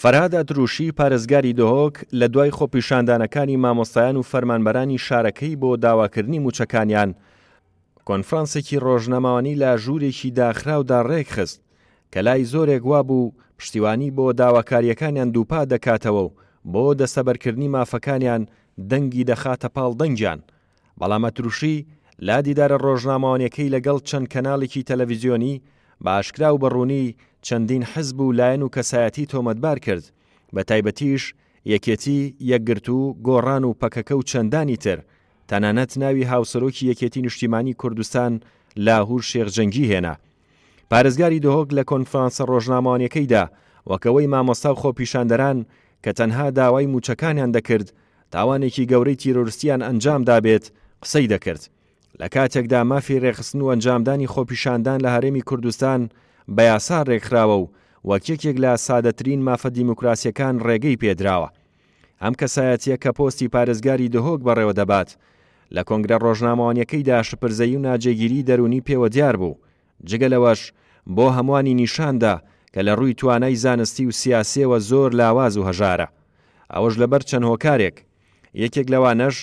فەرهاد ئەتروشی پارێزگاری دۆهۆک لە دوای خۆپیشاندانەکانی مامۆستایان و فەرمانبەرانی شارەکەی بۆ داواکردنی موچەکانیان کۆنفرانسێکی ڕۆژنامەوانی لە ژوورێکی داخراودا ڕێک خست کە لای زۆرێک وا بوو پشتیوانی بۆ داواکاریەکانیان دووپا دەکاتەوە و بۆ دەسەبەرکردنی مافەکانیان دەنگی دەخاتە پاڵ دەنگیان. بەڵام ئەتروشی لا دیدارە ڕۆژنامەوانیەکەی لەگەڵ چەند کەناڵێکی تەلەڤیزیۆنی بە ئاشکرا و بەڕوونی چەندین حزب و لایەن و کەسایەتی تۆمەتبار کرد، بە تایبەتیش یەکێتی، یەکگرت و گۆڕان و پەکەکە و چەندانی تر، تەنانەت ناوی هاوسەرۆکی یەکێتی نیشتیمانی کوردستان لاهور شێخجەنگی هێنا. پارێزگاری دۆهۆک لە کۆنفرانسە ڕۆژنامەوانیەکەیدا وەکەوەی مامۆستا و خۆپیشاندەران کە تەنها داوای موچەکانیان دەکرد تاوانێکی گەورەی تیرۆریستیان ئەنجام دابێت قسەی دەکرد. لە کاتێکدا مافی ڕێخستن و ئەنجامدانی خۆپیشاندان لە هەرێمی کوردستان بە یاسا ڕێکخراوە و وەک یەکێک لە سادەترین مافە دیموکراسیەکان ڕێگەی پێدراوە. ئەم کەسایەتیە کە پۆستی پارێزگاری دۆهۆک بەڕێوە دەبات لە کۆنگرە ڕۆژنامەوانیەکەیدا شپرزەیی و ناجێگیری دەرونی پێوە دیار بوو. جگە لەوەش بۆ هەمووانی نیشاندا کە لە ڕووی توانای زانستی و سیاسیەوە زۆر لاواز و هەژارە. ئەوەش لەبەر چەند هۆکارێک، یەکێک لەوانەش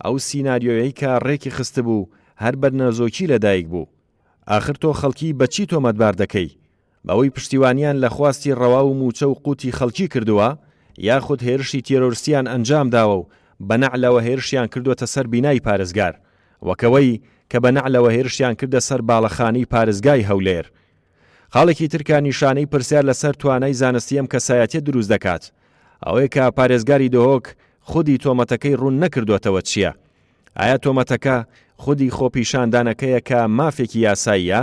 ئەو سیناریۆیەی کە ڕێکی خست بوو هەر بەرنەزۆکی لەدایک بوو. ئاخر تۆ خەڵکی بەچی تۆمەتبار دەکەی؟ بەوەی پشتیوانیان لە خواستی ڕەوا و موچە و قوتی خەڵکی کردووە، یاخود هێرشی تیرۆریستیان ئەنجام داوە و بەنەعلەوە هێرشیان کردوتە سەر بینای پارێزگار، وەکەوەی کە بەنەعلەوە هێرشیان کردە سەر باڵەخانەی پارێزگای هەولێر. خاڵێکی ترکا نیشانەی پرسیار لەسەر توانای زانستی ئەم کەسایەتیە دروست دەکات. ئەوەیە کە پارێزگاری دۆهۆک خودی تۆمەتەکەی ڕوون نەکردوێتەوە چییە؟ ئایا تۆمەتەکە خودی خۆپیشاندانەکەیە کە مافێکی یاساییە؟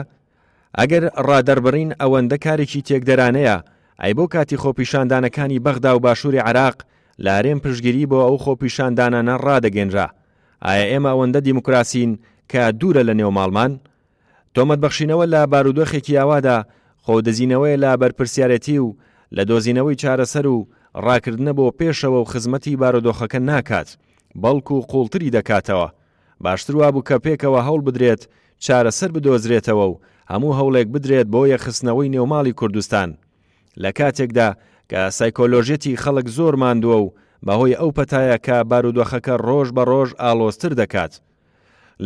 ئەگەر ڕادەربڕین ئەوەندە کارێکی تێکدەرانەیە، ئەی بۆ کاتی خۆپیشاندانەکانی بەغدا و باشووری عێراق لە هەرێم پشتگیری بۆ ئەو خۆپیشاندانانە ڕادەگەنرا؟ ئایا ئێمە ئەوەندە دیموکراسین کە دوورە لە نێو ماڵمان؟ تۆمەتبەخشینەوە لە بارودۆخێکی ئاوادا خۆدەزینەوەی لە بەرپرسیارەتی و لە دۆزینەوەی چارەسەر و ڕاکردنە بۆ پێشەوە و خزمەتی بارودۆخەکە ناکات، بەڵکو و قوڵتری دەکاتەوە. باشتر وابوو کە پێکەوە هەوڵ بدرێت چارەسەر بدۆزرێتەوە و هەموو هەوڵێک بدرێت بۆ یەخستنەوەی نێوماڵی کوردستان، لە کاتێکدا کە سایکۆلۆژیەتی خەڵک زۆر ماندووە و بەهۆی ئەو پەتایە کە بارودۆخەکە ڕۆژ بە ڕۆژ ئالۆزتر دەکات.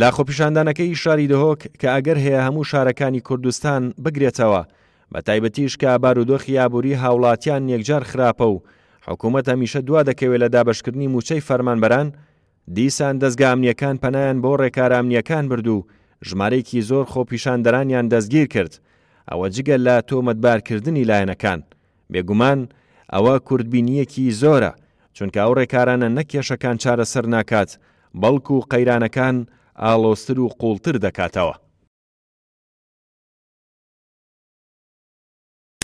لا خۆپیشاندانەکەی شاری دۆهۆک کە ئەگەر هەیە هەموو شارەکانی کوردستان بگرێتەوە، بە تایبەتیش کە بارودۆخی یابووری هاوڵاتیان یەکجار خراپە و حکوومەت هەمیشە دوا دەکەوێت لە دابەشکردنی موچەی فەرمانبەران، دیسان دەستگا ئەمنیەکان پەنایان بۆ ڕێکارە ئەمنیەکان برد و ژمارەیەکی زۆر خۆپیشاندەرانیان دەستگیر کرد. ئەوە جگە لە تۆمەتبارکردنی لایەنەکان. بێگومان ئەوە کوردبینیەکی زۆرە، چونکە ئەو ڕێکارانە نەکێشەکان چارەسەر ناکات، بەڵکو قەیرانەکان ئالۆستر و قوڵتر دەکاتەوە.